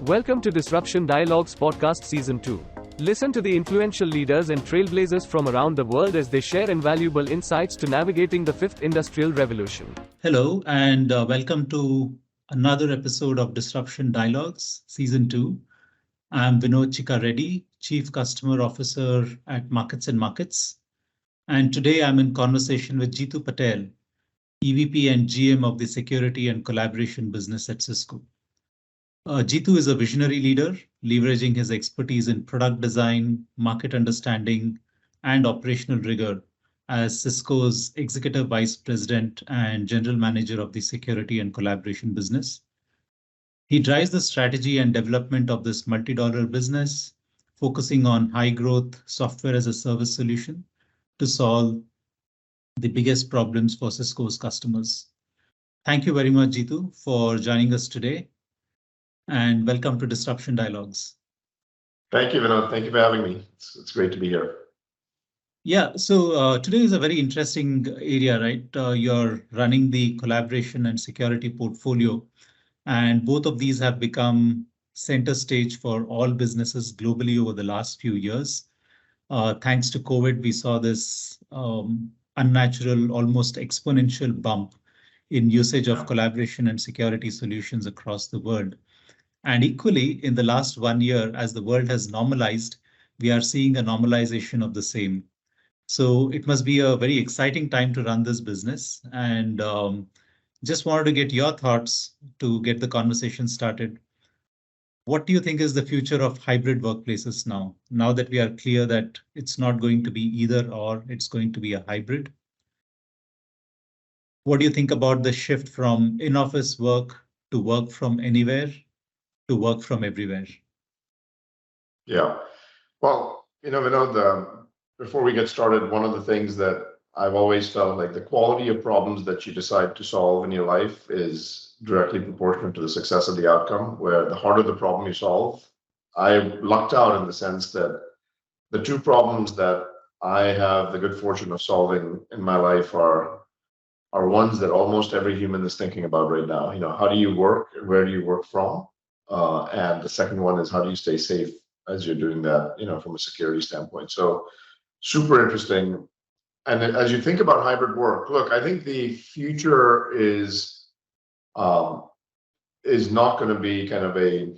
Welcome to Disruption Dialogues Podcast Season 2. Listen to the influential leaders and trailblazers from around the world as they share invaluable insights to navigating the fifth industrial revolution. Hello, and welcome to another episode of Disruption Dialogues Season 2. I'm Vinod Chikkareddy, Chief Customer Officer at MarketsandMarkets. And today I'm in conversation with Jeetu Patel, EVP and GM of the Security and Collaboration business at Cisco. Jeetu is a visionary leader, leveraging his expertise in product design, market understanding, and operational rigor as Cisco's Executive Vice President and General Manager of the Security and Collaboration business. He drives the strategy and development of this multi-dollar business, focusing on high-growth software as a service solution to solve the biggest problems for Cisco's customers. Thank you very much, Jeetu, for joining us today. And welcome to Disruption Dialogues. Thank you, Vinod. Thank you for having me. It's great to be here. Yeah, so today is a very interesting area, right? You're running the collaboration and security portfolio, and both of these have become center stage for all businesses globally over the last few years. Thanks to COVID, we saw this unnatural, almost exponential bump in usage of collaboration and security solutions across the world. And equally, in the last 1 year, as the world has normalized, we are seeing a normalization of the same. So it must be a very exciting time to run this business. And just wanted to get your thoughts to get the conversation started. What do you think is the future of hybrid workplaces now that we are clear that it's not going to be either or, it's going to be a hybrid? What do you think about the shift from in-office work to work from anywhere to work from everywhere? Yeah, well, Vinod, before we get started, one of the things that I've always felt like the quality of problems that you decide to solve in your life is directly proportional to the success of the outcome, where the harder the problem you solve. I lucked out in the sense that the two problems that I have the good fortune of solving in my life are ones that almost every human is thinking about right now. How do you work and where do you work from? And the second one is how do you stay safe as you're doing that, from a security standpoint. So super interesting. And as you think about hybrid work, look, I think the future is not going to be kind of a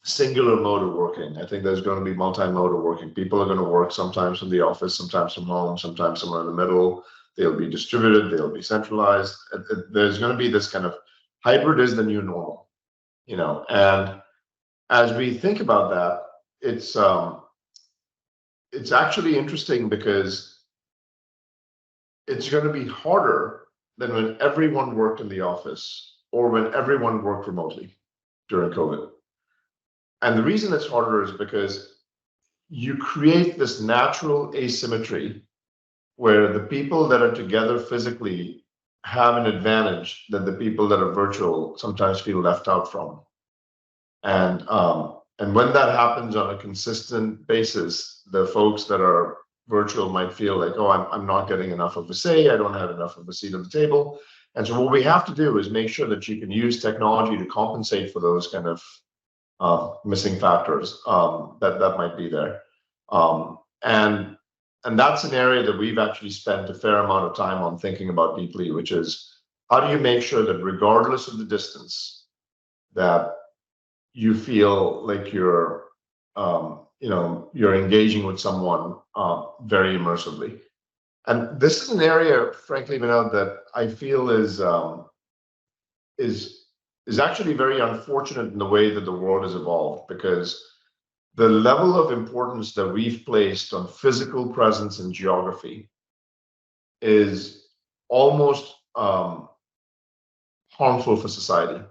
singular mode of working. I think there's going to be multimodal working. People are going to work sometimes from the office, sometimes from home, sometimes somewhere in the middle. They'll be distributed, they'll be centralized. There's going to be this kind of hybrid is the new normal, and as we think about that, it's actually interesting because it's going to be harder than when everyone worked in the office or when everyone worked remotely during COVID. And the reason it's harder is because you create this natural asymmetry where the people that are together physically have an advantage that the people that are virtual sometimes feel left out from. And when that happens on a consistent basis, the folks that are virtual might feel like, oh, I'm not getting enough of a say, I don't have enough of a seat at the table. And so what we have to do is make sure that you can use technology to compensate for those kind of missing factors that might be there. And that's an area that we've actually spent a fair amount of time on thinking about deeply, which is how do you make sure that regardless of the distance, that you feel like you're engaging with someone very immersively. And this is an area, frankly, Vinod, that I feel is actually very unfortunate in the way that the world has evolved, because the level of importance that we've placed on physical presence and geography is almost harmful for society.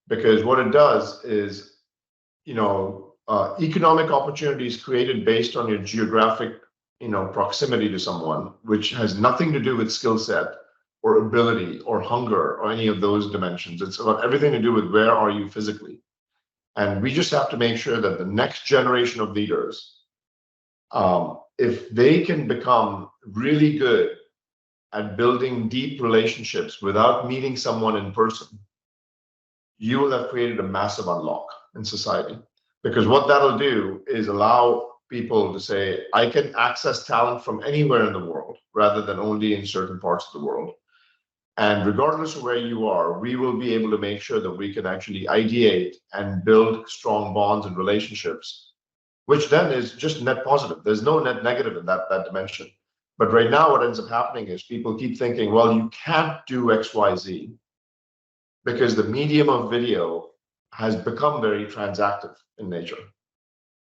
Because what it does is, economic opportunities created based on your geographic, proximity to someone, which has nothing to do with skill set or ability or hunger or any of those dimensions. It's about everything to do with where are you physically. And we just have to make sure that the next generation of leaders, if they can become really good at building deep relationships without meeting someone in person, you will have created a massive unlock, in society. Because what that'll do is allow people to say, I can access talent from anywhere in the world rather than only in certain parts of the world. And regardless of where you are, we will be able to make sure that we can actually ideate and build strong bonds and relationships, which then is just net positive. There's no net negative in that dimension. But right now, what ends up happening is people keep thinking, well, you can't do X, Y, Z because the medium of video has become very transactive in nature.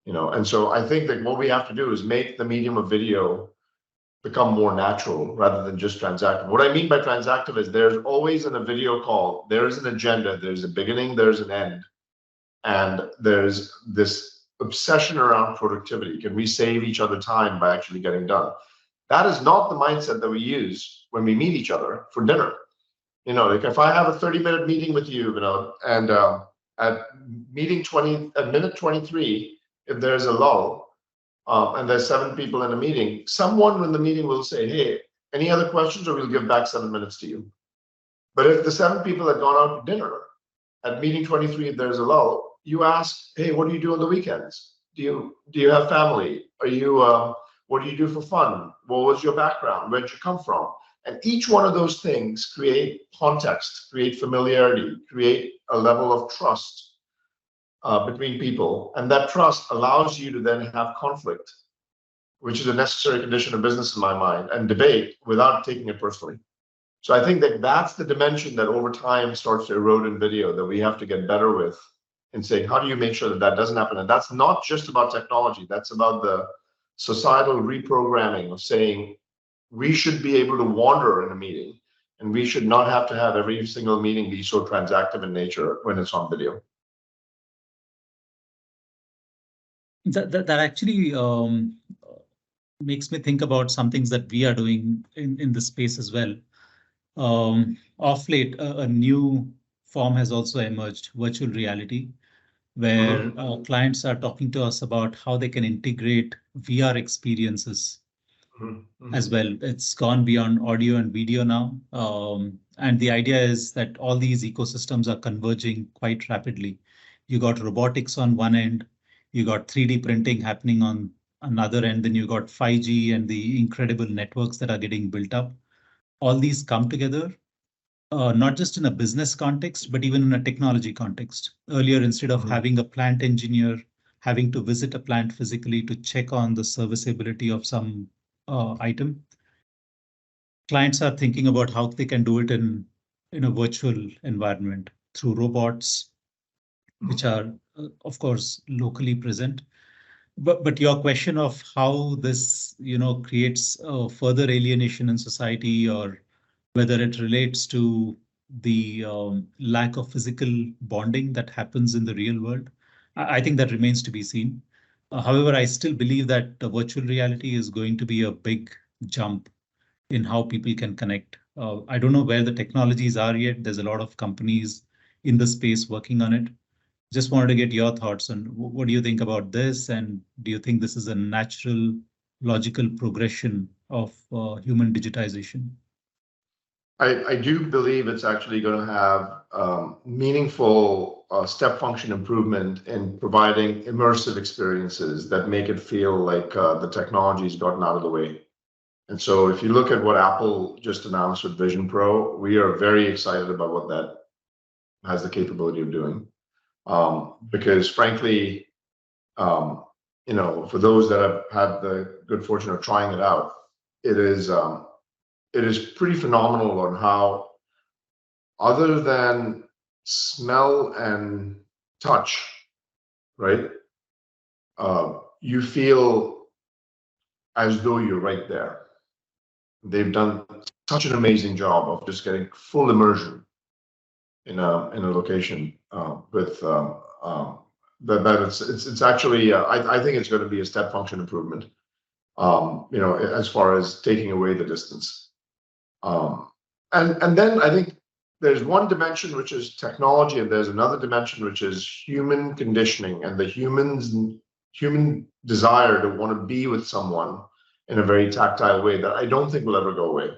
And so I think that what we have to do is make the medium of video become more natural rather than just transactive. What I mean by transactive is there's always in a video call, there is an agenda, there's a beginning, there's an end, and there's this obsession around productivity. Can we save each other time by actually getting done? That is not the mindset that we use when we meet each other for dinner. Like if I have a 30-minute meeting with you, and at minute 23, if there's a lull, and there's 7 people in a meeting, someone in the meeting will say, hey, any other questions, or we'll give back 7 minutes to you. But if the 7 people had gone out to dinner, at meeting 23, if there's a lull, you ask, hey, what do you do on the weekends? Do you have family? What do you do for fun? What was your background? Where'd you come from? And each one of those things create context, create familiarity, create a level of trust between people, and that trust allows you to then have conflict, which is a necessary condition of business in my mind, and debate without taking it personally. So I think that that's the dimension that over time starts to erode in video that we have to get better with, and saying, how do you make sure that that doesn't happen? And that's not just about technology, that's about the societal reprogramming of saying we should be able to wander in a meeting, and we should not have to have every single meeting be so transactive in nature when it's on video. That actually makes me think about some things that we are doing in this space as well. Off late, a new form has also emerged, virtual reality, where clients are talking to us about how they can integrate VR experiences as well. It's gone beyond audio and video now. And the idea is that all these ecosystems are converging quite rapidly. You got robotics on one end, you got 3D printing happening on another end, then you got 5G and the incredible networks that are getting built up. All these come together, not just in a business context, but even in a technology context. Earlier, instead of having a plant engineer having to visit a plant physically to check on the serviceability of some item, clients are thinking about how they can do it in a virtual environment through robots, which are, of course, locally present. But your question of how this, creates further alienation in society, or whether it relates to the lack of physical bonding that happens in the real world, I think that remains to be seen. However, I still believe that virtual reality is going to be a big jump in how people can connect. I don't know where the technologies are yet. There's a lot of companies in the space working on it. Just wanted to get your thoughts on what do you think about this, and do you think this is a natural, logical progression of human digitization? I do believe it's actually going to have meaningful step function improvement in providing immersive experiences that make it feel like the technology's gotten out of the way. And so if you look at what Apple just announced with Vision Pro, we are very excited about what that has the capability of doing. Because frankly, for those that have had the good fortune of trying it out, it is pretty phenomenal on how, other than smell and touch, right? You feel as though you're right there. They've done such an amazing job of just getting full immersion in a location with that it's actually I think it's going to be a step function improvement, as far as taking away the distance, and then I think there's one dimension which is technology, and there's another dimension which is human conditioning and the human desire to want to be with someone in a very tactile way that I don't think will ever go away.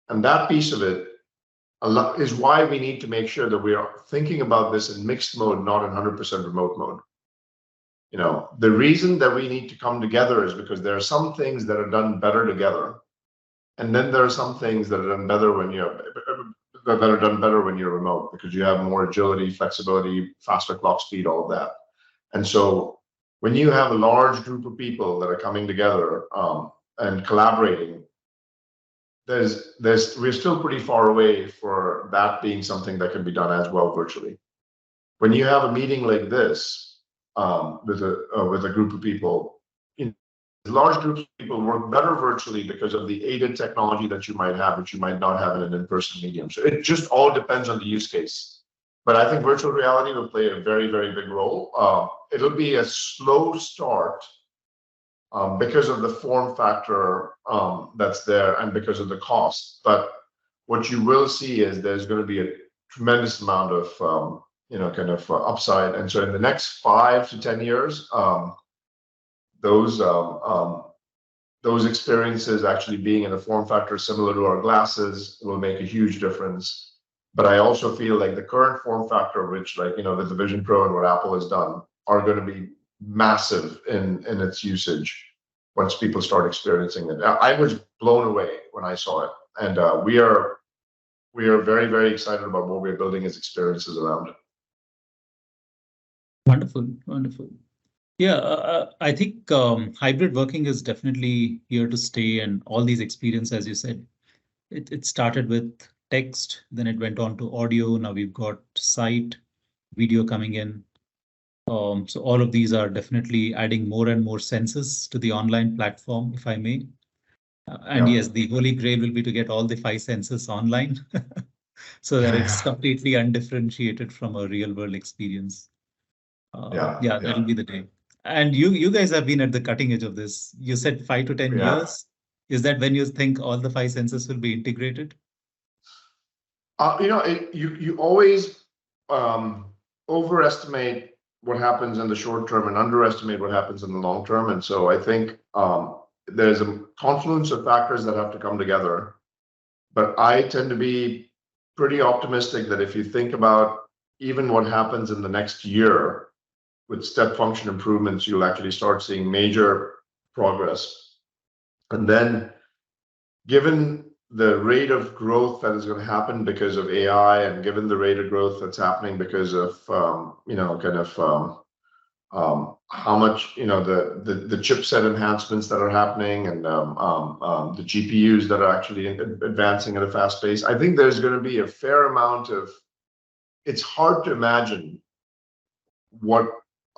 And that piece of it is why we need to make sure that we are thinking about this in mixed mode, not in 100% remote mode. The reason that we need to come together is because there are some things that are done better together, and then there are some things that are done better when you're remote, because you have more agility, flexibility, faster clock speed, all of that. And so when you have a large group of people that are coming together and collaborating, we're still pretty far away for that being something that can be done as well virtually. When you have a meeting like this with a group of people, large groups of people work better virtually because of the aided technology that you might have, which you might not have in an in-person medium. So it just all depends on the use case. But I think virtual reality will play a very, very big role. It'll be a slow start because of the form factor that's there and because of the cost. But what you will see is there's going to be a tremendous amount of upside. And so in the next 5 to 10 years, those experiences actually being in a form factor similar to our glasses will make a huge difference. But I also feel like the current form factor, which with the Vision Pro and what Apple has done, are going to be massive in its usage once people start experiencing it. I was blown away when I saw it, and we are very, very excited about what we're building as experiences around it. Wonderful. Yeah, I think hybrid working is definitely here to stay, and all these experiences, as you said, it started with text, then it went on to audio. Now we've got sight, video coming in. So all of these are definitely adding more and more senses to the online platform, if I may. And yes, the holy grail will be to get all the 5 senses online so that it's completely undifferentiated from a real world experience. That'll be the day. And you guys have been at the cutting edge of this. You said 5 to 10 years. Is that when you think all the 5 senses will be integrated? You always overestimate what happens in the short term and underestimate what happens in the long term. And so I think there's a confluence of factors that have to come together. But I tend to be pretty optimistic that if you think about even what happens in the next year with step function improvements, you'll actually start seeing major progress. And then given the rate of growth that is going to happen because of AI, and given the rate of growth that's happening because of how much the chipset enhancements that are happening, and the GPUs that are actually advancing at a fast pace, I think there's going to be a fair amount of. It's hard to imagine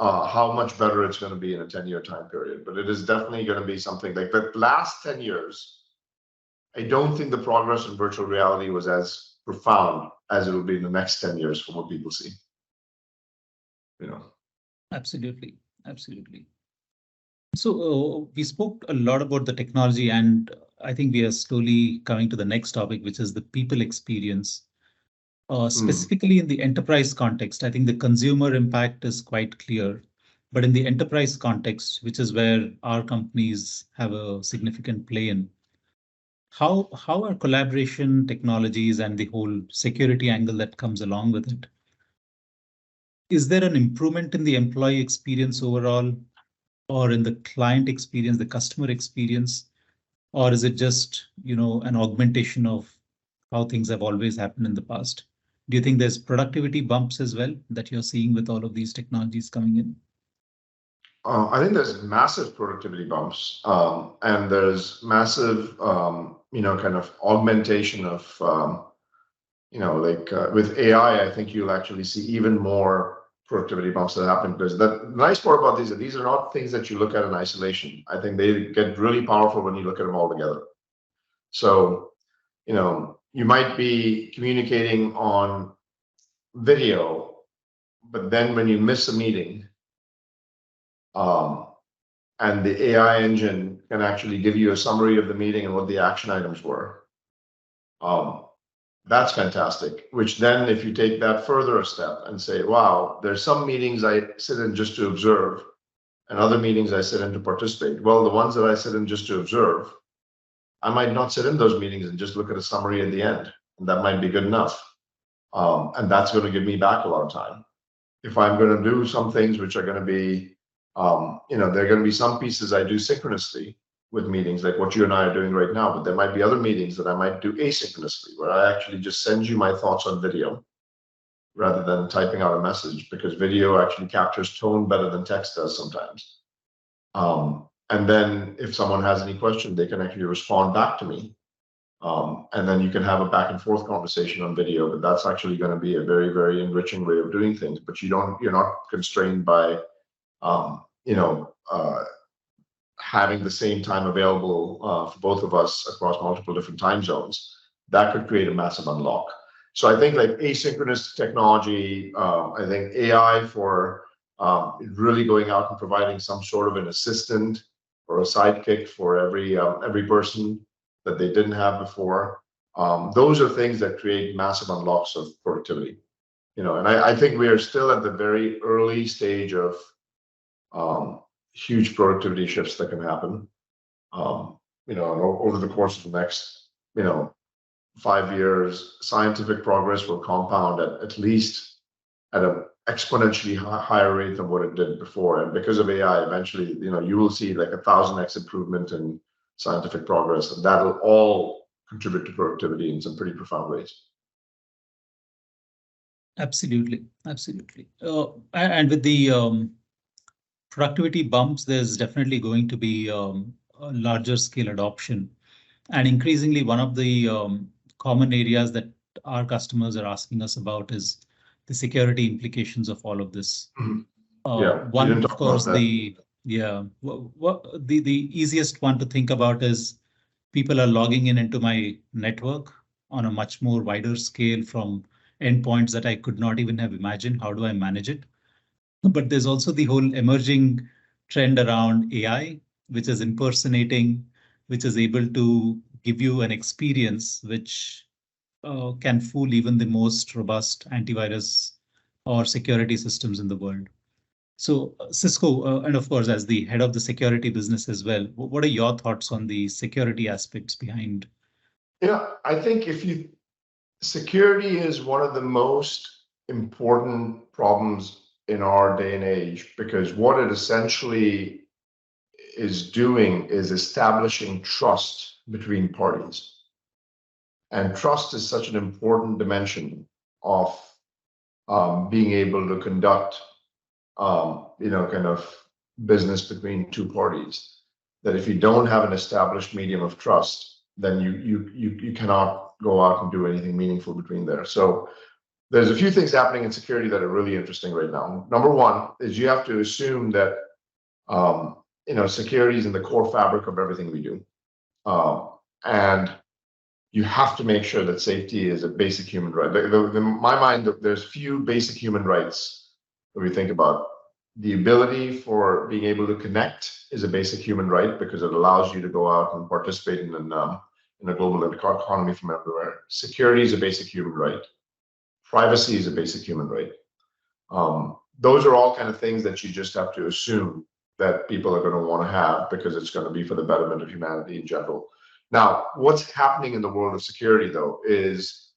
how much better it's going to be in a 10-year time period, but it is definitely going to be something like the last 10 years. I don't think the progress in virtual reality was as profound as it will be in the next 10 years from what people see. Absolutely. So we spoke a lot about the technology, and I think we are slowly coming to the next topic, which is the people experience. Specifically in the enterprise context, I think the consumer impact is quite clear. But in the enterprise context, which is where our companies have a significant play in, how are collaboration technologies and the whole security angle that comes along with it? Is there an improvement in the employee experience overall, or in the client experience, the customer experience, or is it just an augmentation of how things have always happened in the past? Do you think there's productivity bumps as well that you're seeing with all of these technologies coming in? I think there's massive productivity bumps, and there's massive, augmentation of, with AI. I think you'll actually see even more productivity bumps that happen, because the nice part about these are not things that you look at in isolation. I think they get really powerful when you look at them all together. So, you might be communicating on video, but then when you miss a meeting, and the AI engine can actually give you a summary of the meeting and what the action items were. That's fantastic, which then if you take that further a step and say, wow, there's some meetings I sit in just to observe and other meetings I sit in to participate. Well, the ones that I sit in just to observe, I might not sit in those meetings and just look at a summary at the end. and that might be good enough. And that's going to give me back a lot of time. If I'm going to do some things which are going to be, there are going to be some pieces I do synchronously with meetings, like what you and I are doing right now, but there might be other meetings that I might do asynchronously, where I actually just send you my thoughts on video rather than typing out a message, because video actually captures tone better than text does sometimes. And then if someone has any question, they can actually respond back to me. And then you can have a back and forth conversation on video, but that's actually going to be a very, very enriching way of doing things. But you're not constrained by, having the same time available for both of us across multiple different time zones. That could create a massive unlock. So I think like asynchronous technology, I think AI for really going out and providing some sort of an assistant or a sidekick for every person that they didn't have before. Those are things that create massive unlocks of productivity. And I think we are still at the very early stage of huge productivity shifts that can happen. Over the course of the next, 5 years, scientific progress will compound at least at an exponentially higher rate than what it did before. And because of AI, eventually, you will see like 1,000x improvement in scientific progress, and that'll all contribute to productivity in some pretty profound ways. Absolutely. And with the productivity bumps, there's definitely going to be a larger scale adoption. And increasingly, one of the common areas that our customers are asking us about is the security implications of all of this. One, of course, the easiest one to think about is people are logging into my network on a much more wider scale from endpoints that I could not even have imagined. How do I manage it? But there's also the whole emerging trend around AI, which is impersonating, which is able to give you an experience which can fool even the most robust antivirus or security systems in the world. So Cisco, and of course, as the head of the security business as well, what are your thoughts on the security aspects behind? I think security is one of the most important problems in our day and age, because what it essentially is doing is establishing trust between parties. And trust is such an important dimension of being able to conduct, kind of business between two parties, that if you don't have an established medium of trust, then you cannot go out and do anything meaningful between there. So there's a few things happening in security that are really interesting right now. Number one is you have to assume that security is in the core fabric of everything we do. And you have to make sure that safety is a basic human right. In my mind, there's few basic human rights that we think about. The ability for being able to connect is a basic human right, because it allows you to go out and participate in a global economy from everywhere. Security is a basic human right. Privacy is a basic human right. Those are all kind of things that you just have to assume that people are going to want to have, because it's going to be for the betterment of humanity in general. Now, what's happening in the world of security, though, is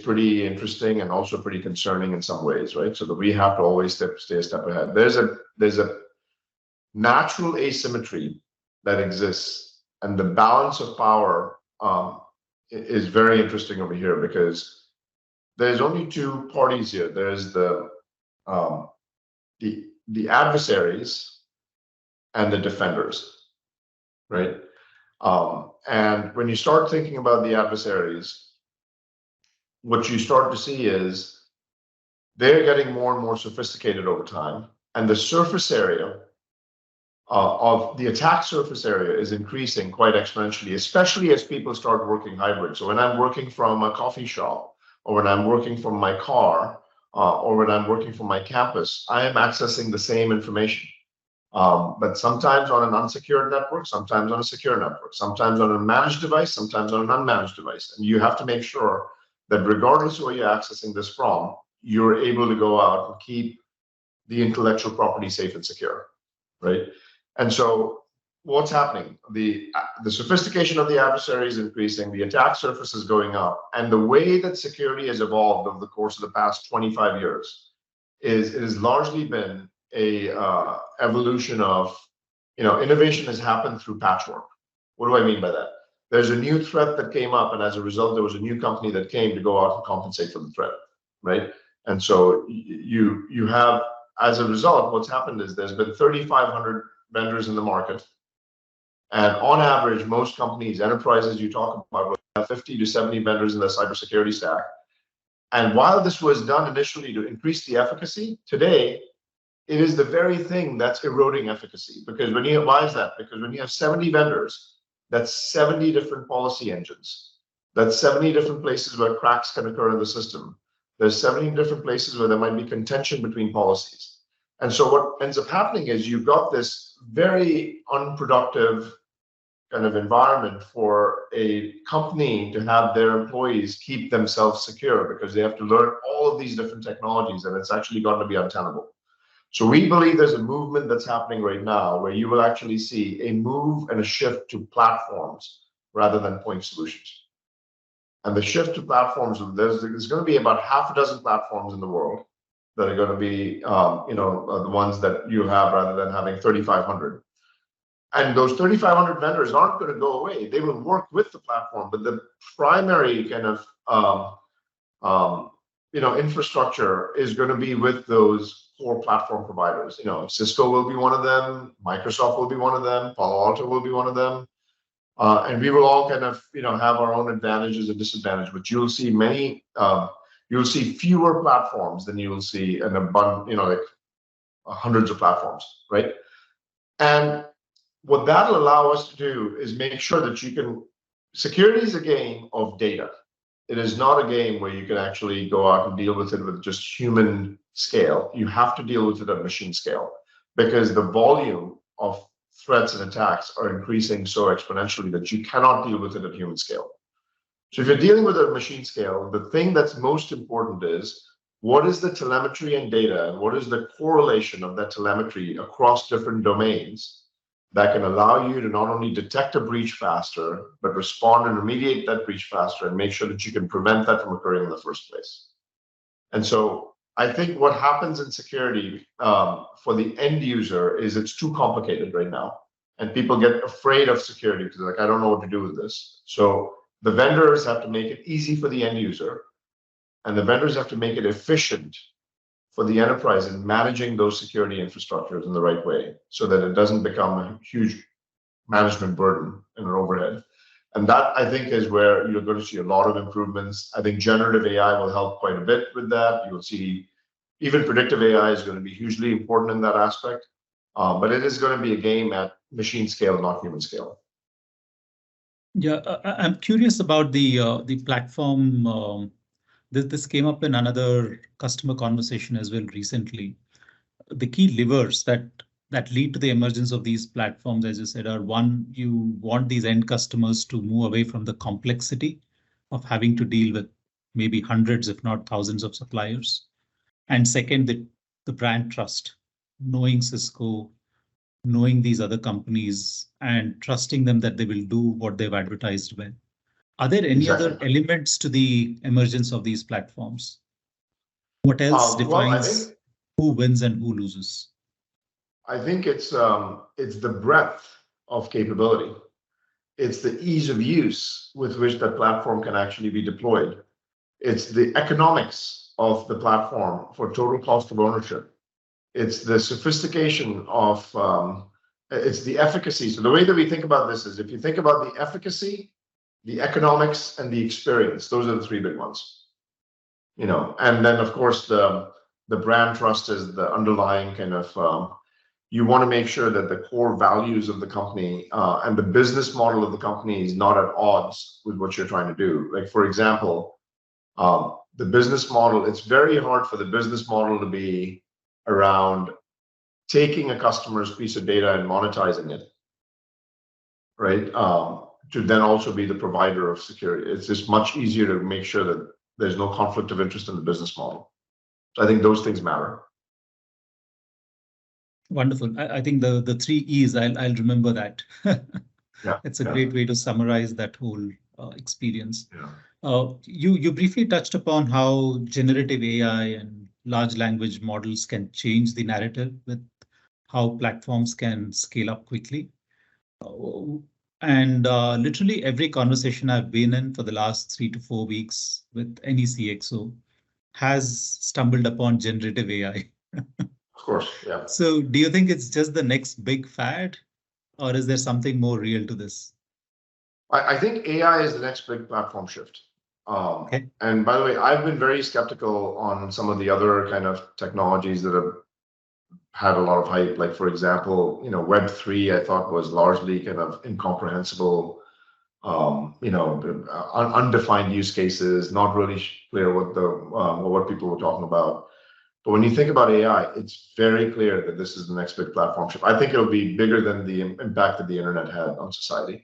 pretty interesting and also pretty concerning in some ways, right? So that we have to always stay a step ahead. There's a natural asymmetry that exists, and the balance of power is very interesting over here, because there's only two parties here. There's the adversaries and the defenders, right? And when you start thinking about the adversaries, what you start to see is they're getting more and more sophisticated over time, and the surface area of the attack surface area is increasing quite exponentially, especially as people start working hybrid. So when I'm working from a coffee shop, or when I'm working from my car, or when I'm working from my campus, I am accessing the same information. But sometimes on an unsecured network, sometimes on a secure network, sometimes on a managed device, sometimes on an unmanaged device. And you have to make sure that regardless of where you're accessing this from, you're able to go out and keep the intellectual property safe and secure, right? And so what's happening? The sophistication of the adversary is increasing, the attack surface is going up, and the way that security has evolved over the course of the past 25 years is it has largely been a evolution of, innovation has happened through patchwork. What do I mean by that? There's a new threat that came up, and as a result, there was a new company that came to go out and compensate for the threat, right? And so you have, as a result, what's happened is there's been 3,500 vendors in the market. And on average, most companies, enterprises you talk about, will have 50 to 70 vendors in their cybersecurity stack. And while this was done initially to increase the efficacy, today, it is the very thing that's eroding efficacy. Because why is that? Because when you have 70 vendors, that's 70 different policy engines. That's 70 different places where cracks can occur in the system. There's 70 different places where there might be contention between policies. And so what ends up happening is you've got this very unproductive kind of environment for a company to have their employees keep themselves secure, because they have to learn all of these different technologies, and it's actually going to be untenable. So we believe there's a movement that's happening right now where you will actually see a move and a shift to platforms rather than point solutions. And the shift to platforms, there's going to be about half a dozen platforms in the world that are going to be, the ones that you have rather than having 3,500. And those 3,500 vendors aren't going to go away. They will work with the platform, but the primary kind of, infrastructure is going to be with those core platform providers. Cisco will be one of them. Microsoft will be one of them. Palo Alto will be one of them. And we will all kind of, have our own advantages and disadvantages. But you'll see you'll see fewer platforms than you will see an abundant, like hundreds of platforms, right? And what that'll allow us to do is make sure that security is a game of data. It is not a game where you can actually go out and deal with it with just human scale. You have to deal with it at machine scale, because the volume of threats and attacks are increasing so exponentially that you cannot deal with it at human scale. So if you're dealing with it at machine scale, the thing that's most important is what is the telemetry and data, and what is the correlation of that telemetry across different domains that can allow you to not only detect a breach faster, but respond and remediate that breach faster and make sure that you can prevent that from occurring in the first place. And so I think what happens in security for the end user is it's too complicated right now. And people get afraid of security because they're like, I don't know what to do with this. So the vendors have to make it easy for the end user, and the vendors have to make it efficient for the enterprise in managing those security infrastructures in the right way, so that it doesn't become a huge management burden and an overhead. And that, I think, is where you're going to see a lot of improvements. I think generative AI will help quite a bit with that. You'll see even predictive AI is going to be hugely important in that aspect. But it is going to be a game at machine scale, not human scale. Yeah, I'm curious about the platform. This came up in another customer conversation as well recently. The key levers that lead to the emergence of these platforms, as you said, are one, you want these end customers to move away from the complexity of having to deal with maybe hundreds, if not thousands of suppliers. And second, the brand trust, knowing Cisco, knowing these other companies and trusting them that they will do what they've advertised well. Are there any other elements to the emergence of these platforms? What else defines who wins and who loses? I think it's the breadth of capability. It's the ease of use with which that platform can actually be deployed. It's the economics of the platform for total cost of ownership. It's the sophistication of, it's the efficacy. So the way that we think about this is, if you think about the efficacy, the economics, and the experience, those are the three big ones. And then of course the brand trust is the underlying kind of, you want to make sure that the core values of the company and the business model of the company is not at odds with what you're trying to do. Like, for example, the business model, it's very hard for the business model to be around taking a customer's piece of data and monetizing it, right? To then also be the provider of security. It's just much easier to make sure that there's no conflict of interest in the business model. So I think those things matter. Wonderful. I think the three E's, I'll remember that. Yeah, It's a yeah, great way to summarize that whole experience. yeah. You briefly touched upon how generative AI and large language models can change the narrative with how platforms can scale up quickly. Uh, and literally every conversation I've been in for the last 3 to 4 weeks with any CXO has stumbled upon generative AI. Of course, yeah. So, do you think it's just the next big fad, or is there something more real to this? I think AI is the next big platform shift. Okay. And by the way, I've been very skeptical on some of the other kind of technologies that have had a lot of hype. Like, for example, Web3, I thought was largely kind of incomprehensible, undefined use cases, not really clear what people were talking about. But when you think about AI, it's very clear that this is the next big platform shift. I think it'll be bigger than the impact that the internet had on society.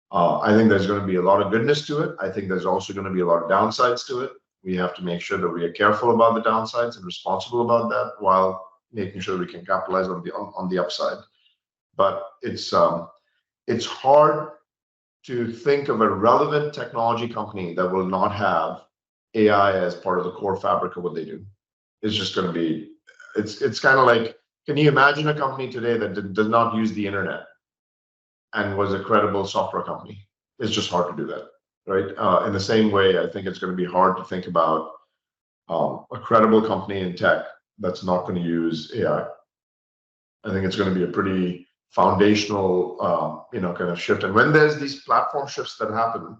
I think there's going to be a lot of goodness to it. I think there's also going to be a lot of downsides to it. We have to make sure that we are careful about the downsides and responsible about that while making sure we can capitalize on the upside. But it's hard to think of a relevant technology company that will not have AI as part of the core fabric of what they do. It's just going to be, it's kind of like, can you imagine a company today that does not use the internet and was a credible software company? It's just hard to do that, right? In the same way, I think it's going to be hard to think about a credible company in tech that's not going to use AI. I think it's going to be a pretty foundational, kind of shift. And when there's these platform shifts that happen,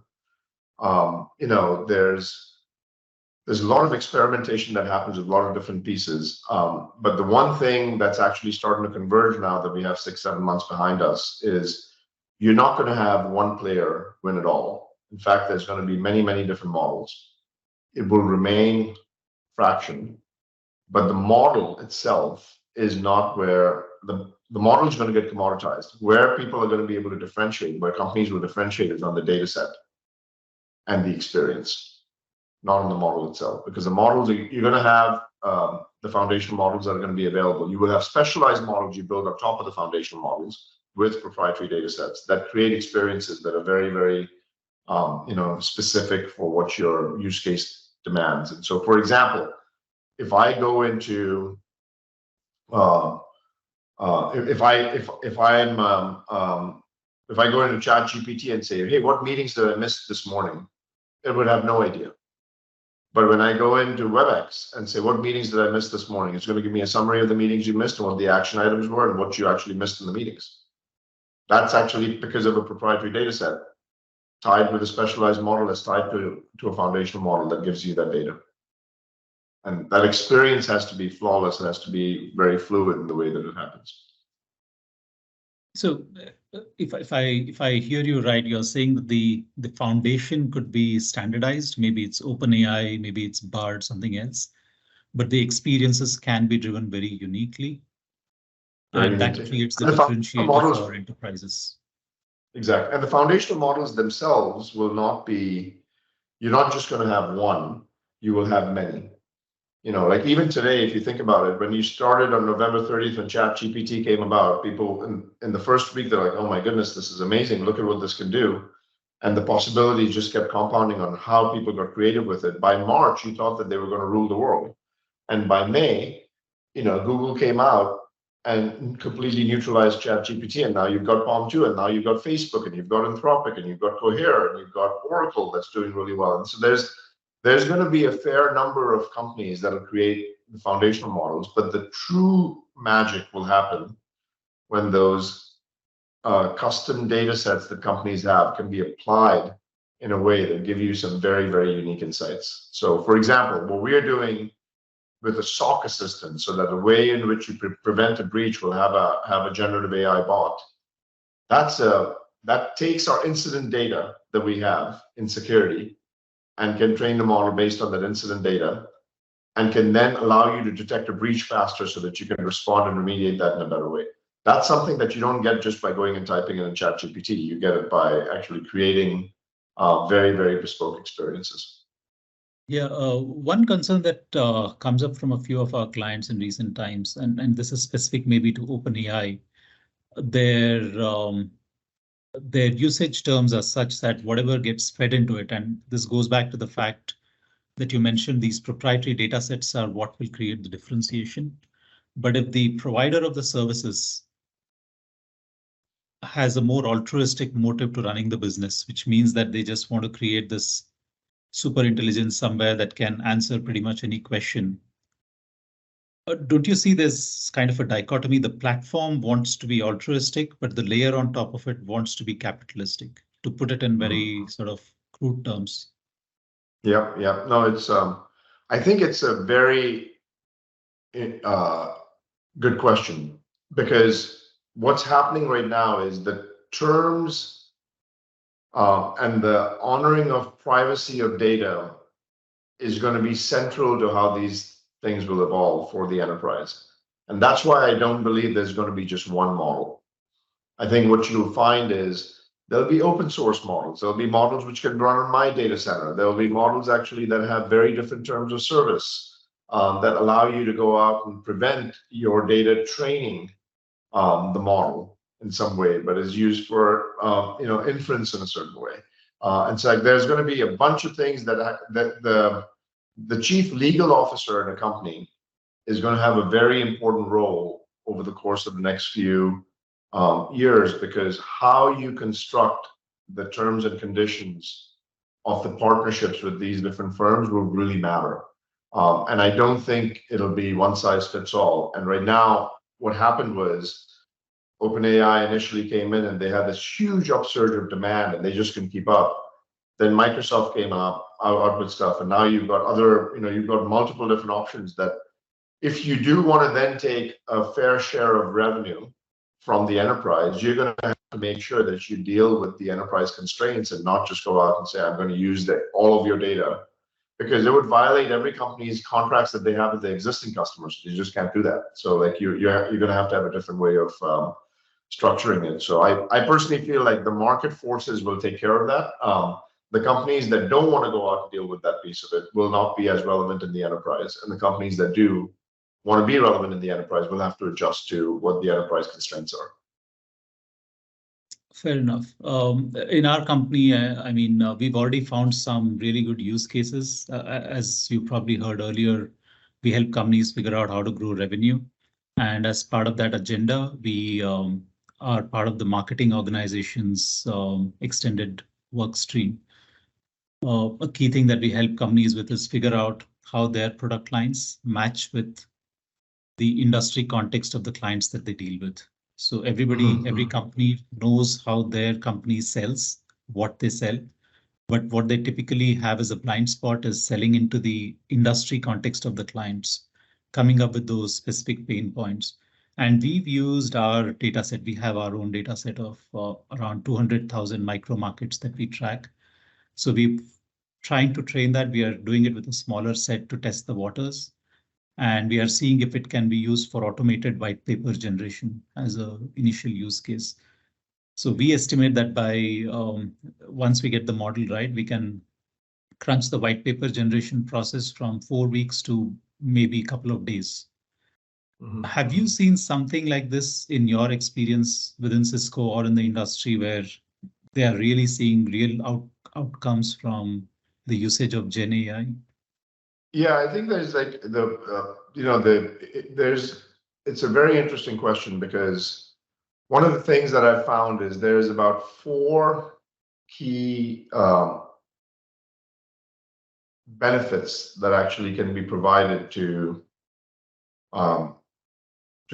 there's a lot of experimentation that happens with a lot of different pieces. But the one thing that's actually starting to converge now that we have 6, 7 months behind us is you're not going to have one player win it all. In fact, there's going to be many, many different models. It will remain fraction, but the model itself is not where the model is going to get commoditized. Where people are going to be able to differentiate, where companies will differentiate is on the data set and the experience, not on the model itself. Because the models, you're going to have the foundational models that are going to be available. You will have specialized models you build on top of the foundational models with proprietary data sets that create experiences that are very, very specific for what your use case demands. And so, for example, if I go into if I go into ChatGPT and say, hey, what meetings did I miss this morning? It would have no idea. But when I go into WebEx and say, what meetings did I miss this morning? It's going to give me a summary of the meetings you missed and what the action items were and what you actually missed in the meetings. That's actually because of a proprietary data set tied with a specialized model that's tied to a foundational model that gives you that data. And that experience has to be flawless. It has to be very fluid in the way that it happens. So, if I hear you right, you're saying that the foundation could be standardized. Maybe it's OpenAI, maybe it's BARD, something else, but the experiences can be driven very uniquely, and that creates the differentiator for enterprises. Exactly, and the foundational models themselves will not be. You're not just going to have one. You will have many. Like even today, if you think about it, when you started on November 30th when ChatGPT came about, people in the first week, they're like, oh my goodness, this is amazing. Look at what this can do. And the possibilities just kept compounding on how people got creative with it. By March, you thought that they were going to rule the world. And by May, Google came out and completely neutralized ChatGPT. And now you've got Palm 2, and now you've got Facebook, and you've got Anthropic, and you've got Cohere, and you've got Oracle that's doing really well. And so there's going to be a fair number of companies that will create the foundational models, but the true magic will happen when those custom data sets that companies have can be applied in a way that give you some very, very unique insights. So, for example, what we are doing with a SOC assistant, so that the way in which you prevent a breach will have a generative AI bot, that takes our incident data that we have in security and can train the model based on that incident data, and can then allow you to detect a breach faster so that you can respond and remediate that in a better way. That's something that you don't get just by going and typing in ChatGPT. You get it by actually creating very, very bespoke experiences. Yeah, one concern that comes up from a few of our clients in recent times, and this is specific maybe to OpenAI, their their usage terms are such that whatever gets fed into it, and this goes back to the fact that you mentioned these proprietary data sets are what will create the differentiation. But if the provider of the services has a more altruistic motive to running the business, which means that they just want to create this super intelligence somewhere that can answer pretty much any question. Don't you see there's kind of a dichotomy? The platform wants to be altruistic, but the layer on top of it wants to be capitalistic, to put it in very sort of crude terms. Yeah, yeah. No, it's I think it's a very uh, good question, because what's happening right now is the terms and the honoring of privacy of data is going to be central to how these things will evolve for the enterprise. And that's why I don't believe there's going to be just one model. I think what you'll find is there'll be open source models. There'll be models which can run on my data center. There'll be models actually that have very different terms of service that allow you to go out and prevent your data training the model in some way, but is used for inference in a certain way. And so there's going to be a bunch of things that the chief legal officer in a company is going to have a very important role over the course of the next few years, because how you construct the terms and conditions of the partnerships with these different firms will really matter. And I don't think it'll be one size fits all. And right now, what happened was OpenAI initially came in and they had this huge upsurge of demand and they just couldn't keep up. Then Microsoft came out with stuff, and now you've got you've got multiple different options that if you do want to then take a fair share of revenue from the enterprise, you're going to have to make sure that you deal with the enterprise constraints and not just go out and say, I'm going to use all of your data, because it would violate every company's contracts that they have with the existing customers. You just can't do that. So like you're going to have a different way of structuring it. So I personally feel like the market forces will take care of that. The companies that don't want to go out and deal with that piece of it will not be as relevant in the enterprise. And the companies that do want to be relevant in the enterprise will have to adjust to what the enterprise constraints are. Fair enough. In our company, we've already found some really good use cases. As you probably heard earlier, we help companies figure out how to grow revenue. And as part of that agenda, we are part of the marketing organization's extended work stream. A key thing that we help companies with is figure out how their product lines match with the industry context of the clients that they deal with. So every company knows how their company sells, what they sell, but what they typically have as a blind spot is selling into the industry context of the clients, coming up with those specific pain points. And we've used our data set. We have our own data set of around 200,000 micro markets that we track. So we're trying to train that. We are doing it with a smaller set to test the waters. And we are seeing if it can be used for automated white paper generation as an initial use case. So we estimate that by once we get the model right, we can crunch the white paper generation process from 4 weeks to maybe a couple of days. Have you seen something like this in your experience within Cisco or in the industry where they are really seeing real outcomes from the usage of Gen AI? Yeah, I think there's like it's a very interesting question, because one of the things that I've found is there's about 4 key benefits that actually can be provided to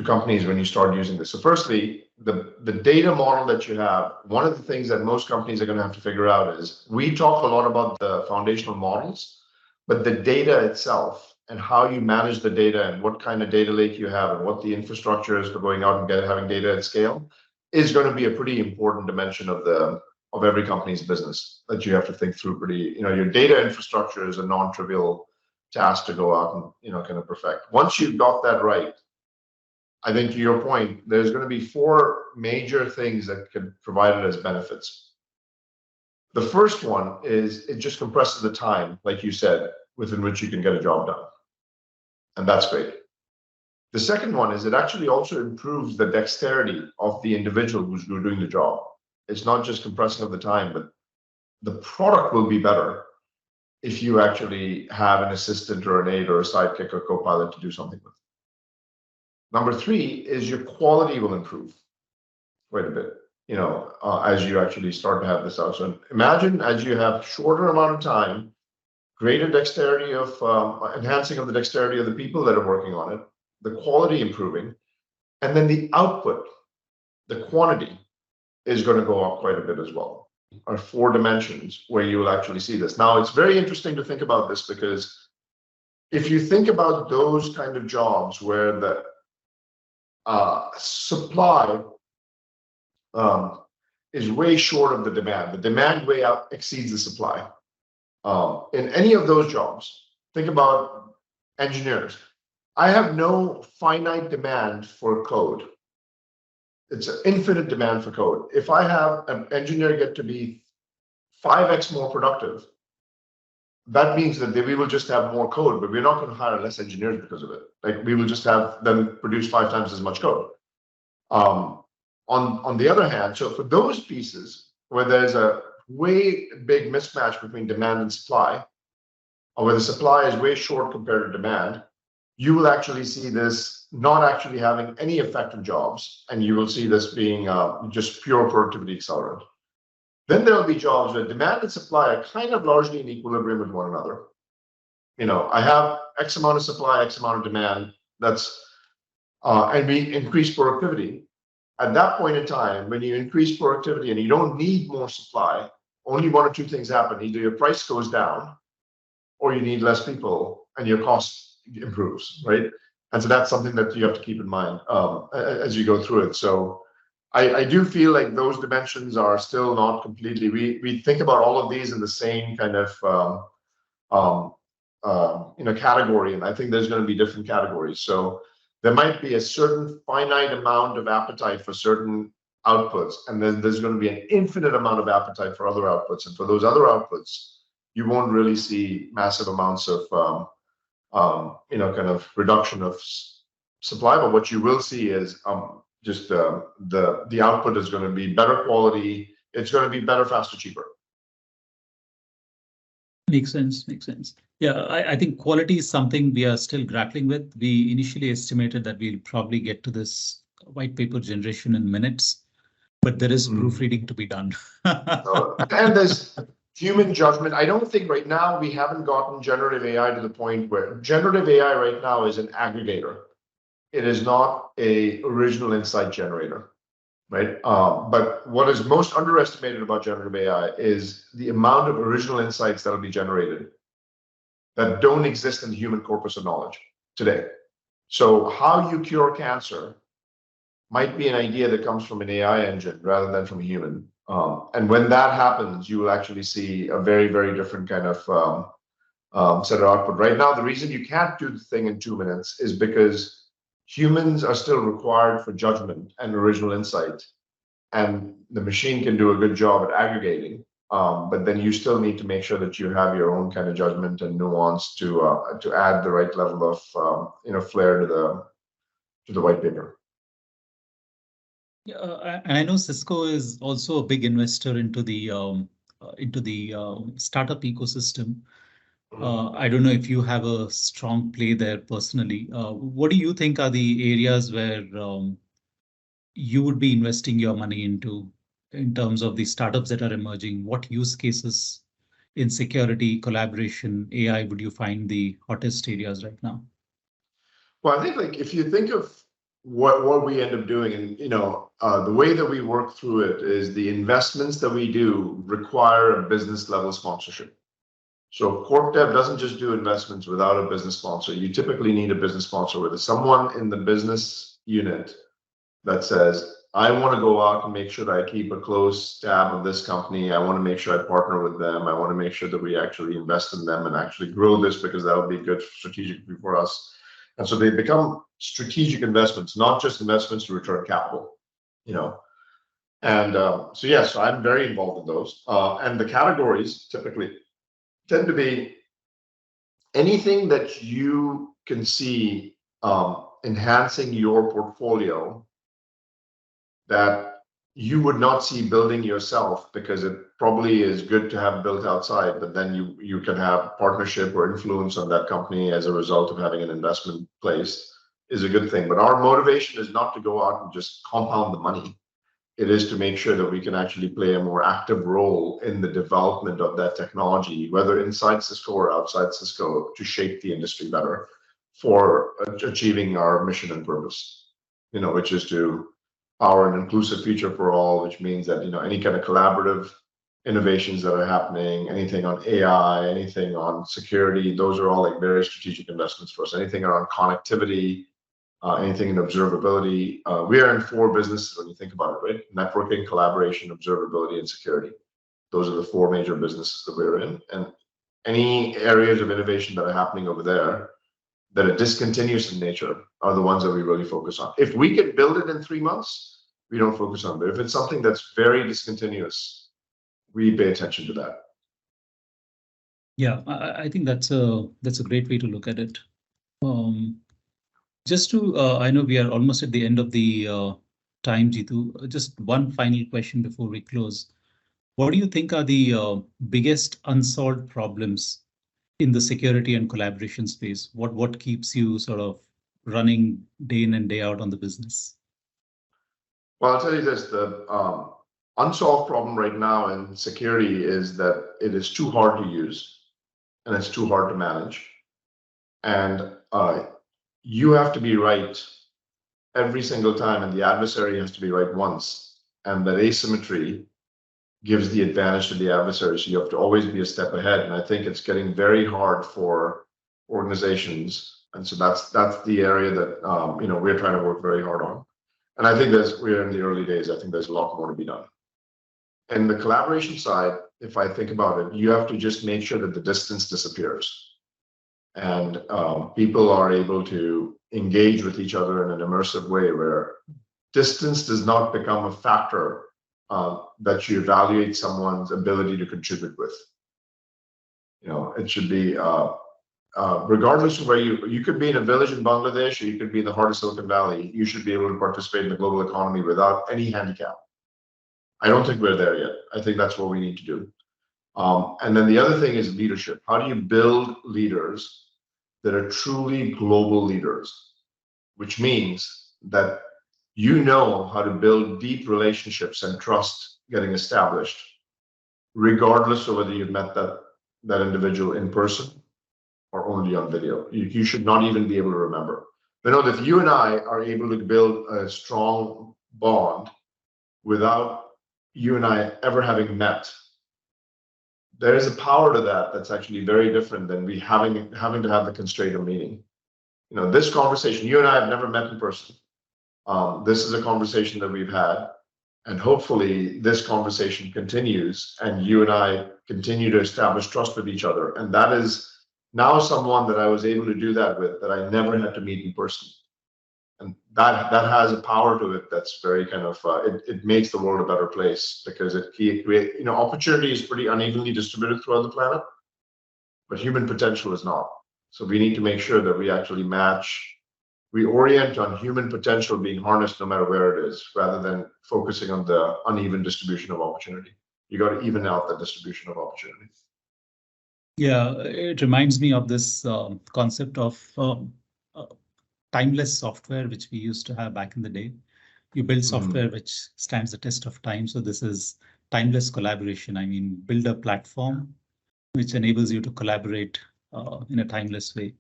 companies when you start using this. So firstly, the data model that you have, one of the things that most companies are going to have to figure out is, we talk a lot about the foundational models, but the data itself and how you manage the data and what kind of data lake you have and what the infrastructure is for going out and having data at scale is going to be a pretty important dimension of every company's business that you have to think through. Your data infrastructure is a non-trivial task to go out and kind of perfect. Once you've got that right, I think to your point, there's going to be 4 major things that can provide it as benefits. The first one is it just compresses the time, like you said. within which you can get a job done. And that's great. The second one is it actually also improves the dexterity of the individual who's doing the job. It's not just compressing of the time, but the product will be better if you actually have an assistant or an aide or a sidekick or co-pilot to do something with. Number three is your quality will improve quite a bit, as you actually start to have this out. So imagine as you have shorter amount of time, greater dexterity of enhancing of the dexterity of the people that are working on it, the quality improving, and then the output, the quantity is going to go up quite a bit as well. Are 4 dimensions where you will actually see this. Now, it's very interesting to think about this because if you think about those kind of jobs where the supply is way short of the demand way out exceeds the supply. In any of those jobs, think about engineers. I have no finite demand for code. It's an infinite demand for code. If I have an engineer get to be 5x more productive, that means that we will just have more code, but we're not going to hire less engineers because of it. Like we will just have them produce 5 times as much code. On the other hand, so for those pieces where there's a way big mismatch between demand and supply, or where the supply is way short compared to demand, you will actually see this not actually having any effect on jobs, and you will see this being just pure productivity accelerant. Then there will be jobs where demand and supply are kind of largely in equilibrium with one another. I have X amount of supply, X amount of demand. And we increase productivity. At that point in time, when you increase productivity and you don't need more supply, only 1 or 2 things happen. Either your price goes down, or you need less people, and your cost improves, right? And so that's something that you have to keep in mind as you go through it. So I do feel like those dimensions are still not completely. We think about all of these in the same kind of category, and I think there's going to be different categories. So there might be a certain finite amount of appetite for certain outputs, and then there's going to be an infinite amount of appetite for other outputs. And for those other outputs, you won't really see massive amounts of kind of reduction of supply. But what you will see is just the output is going to be better quality. It's going to be better, faster, cheaper. Makes sense. Yeah, I think quality is something we are still grappling with. We initially estimated that we'll probably get to this white paper generation in minutes, but there is proofreading to be done. And there's human judgment. I don't think right now we haven't gotten generative AI to the point where generative AI right now is an aggregator. It is not a original insight generator, right? But what is most underestimated about generative AI is the amount of original insights that will be generated that don't exist in the human corpus of knowledge today. So how you cure cancer might be an idea that comes from an AI engine rather than from a human. And when that happens, you will actually see a very, very different kind of set of output. Right now, the reason you can't do the thing in 2 minutes is because humans are still required for judgment and original insight. And the machine can do a good job at aggregating, but then you still need to make sure that you have your own kind of judgment and nuance to add the right level of flair to the white paper. Yeah, and I know Cisco is also a big investor into the startup ecosystem. I don't know if you have a strong play there personally. What do you think are the areas where you would be investing your money into in terms of the startups that are emerging? What use cases in security, collaboration, AI would you find the hottest areas right now? Well, I think like if you think of what we end up doing, and the way that we work through it is the investments that we do require a business level sponsorship. So corp dev doesn't just do investments without a business sponsor. You typically need a business sponsor with someone in the business unit that says, I want to go out and make sure that I keep a close tab of this company. I want to make sure I partner with them. I want to make sure that we actually invest in them and actually grow this because that'll be good strategically for us. And so they become strategic investments, not just investments to return capital, And so yes, I'm very involved in those. And the categories typically tend to be anything that you can see enhancing your portfolio that you would not see building yourself, because it probably is good to have built outside, but then you can have partnership or influence on that company as a result of having an investment placed, is a good thing. But our motivation is not to go out and just compound the money. It is to make sure that we can actually play a more active role in the development of that technology, whether inside Cisco or outside Cisco, to shape the industry better for achieving our mission and purpose, which is to power an inclusive future for all, which means that, any kind of collaborative innovations that are happening, anything on AI, anything on security, those are all like very strategic investments for us. Anything around connectivity, anything in observability. We are in 4 businesses when you think about it, right? Networking, collaboration, observability, and security. Those are the 4 major businesses that we're in. And any areas of innovation that are happening over there that are discontinuous in nature are the ones that we really focus on. If we can build it in 3 months, we don't focus on it. But if it's something that's very discontinuous, we pay attention to that. Yeah, I think that's a great way to look at it. Just to, I know we are almost at the end of the time, Jeetu. Just one final question before we close. What do you think are the biggest unsolved problems in the security and collaboration space? What keeps you sort of running day in and day out on the business? Well, I'll tell you this, the unsolved problem right now in security is that it is too hard to use and it's too hard to manage. And you have to be right every single time, and the adversary has to be right once. And that asymmetry gives the advantage to the adversary. So you have to always be a step ahead. And I think it's getting very hard for organizations. And so that's the area that we're trying to work very hard on. And I think we're in the early days. I think there's a lot more to be done. And the collaboration side, if I think about it, you have to just make sure that the distance disappears. And people are able to engage with each other in an immersive way where distance does not become a factor that you evaluate someone's ability to contribute with. It should be, regardless of where you could be in a village in Bangladesh, or you could be in the heart of Silicon Valley, you should be able to participate in the global economy without any handicap. I don't think we're there yet. I think that's what we need to do. And then the other thing is leadership. How do you build leaders that are truly global leaders, which means that how to build deep relationships and trust getting established, regardless of whether you've met that individual in person or only on video. You should not even be able to remember. Vinod, if you and I are able to build a strong bond without you and I ever having met, there is a power to that that's actually very different than we having to have the constraint of meeting. This conversation, you and I have never met in person. This is a conversation that we've had, and hopefully this conversation continues and you and I continue to establish trust with each other. And that is now someone that I was able to do that with, that I never had to meet in person. And that has a power to it that's very kind of, it makes the world a better place, because opportunity is pretty unevenly distributed throughout the planet, but human potential is not. So we need to make sure that we actually we orient on human potential being harnessed no matter where it is, rather than focusing on the uneven distribution of opportunity. You got to even out the distribution of opportunity. Yeah, it reminds me of this concept of timeless software, which we used to have back in the day. You build software which stands the test of time. So this is timeless collaboration. I mean, build a platform which enables you to collaborate in a timeless way.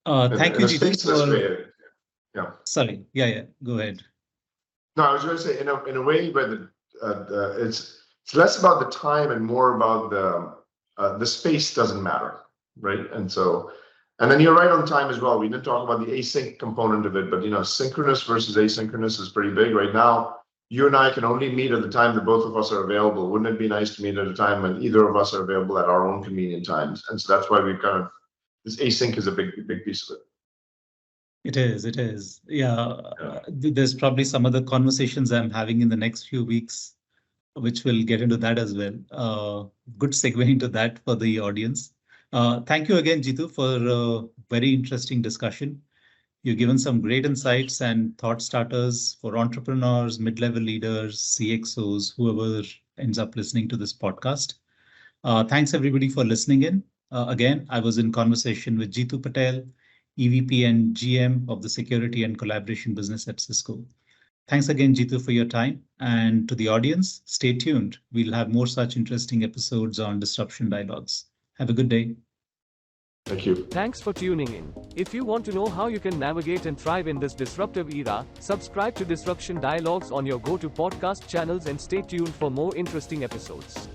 Thank you, Jeetu. Yeah. Sorry. Yeah. Go ahead. No, I was going to say, in a way, where it's less about the time and more about the space doesn't matter, right? And then you're right on time as well. We didn't talk about the async component of it, but synchronous versus asynchronous is pretty big right now. You and I can only meet at the time that both of us are available. Wouldn't it be nice to meet at a time when either of us are available at our own convenient times? And so that's why we've this async is a big piece of it. It is. Yeah. There's probably some other conversations I'm having in the next few weeks, which will get into that as well. Good segue into that for the audience. Thank you again, Jeetu, for a very interesting discussion. You've given some great insights and thought starters for entrepreneurs, mid-level leaders, CXOs, whoever ends up listening to this podcast. Thanks everybody for listening in. Again, I was in conversation with Jeetu Patel, EVP and GM of the Security and Collaboration Business at Cisco. Thanks again, Jeetu, for your time. And to the audience, stay tuned. We'll have more such interesting episodes on Disruption Dialogues. Have a good day. Thank you. Thanks for tuning in. If you want to know how you can navigate and thrive in this disruptive era, subscribe to Disruption Dialogues on your go-to podcast channels and stay tuned for more interesting episodes.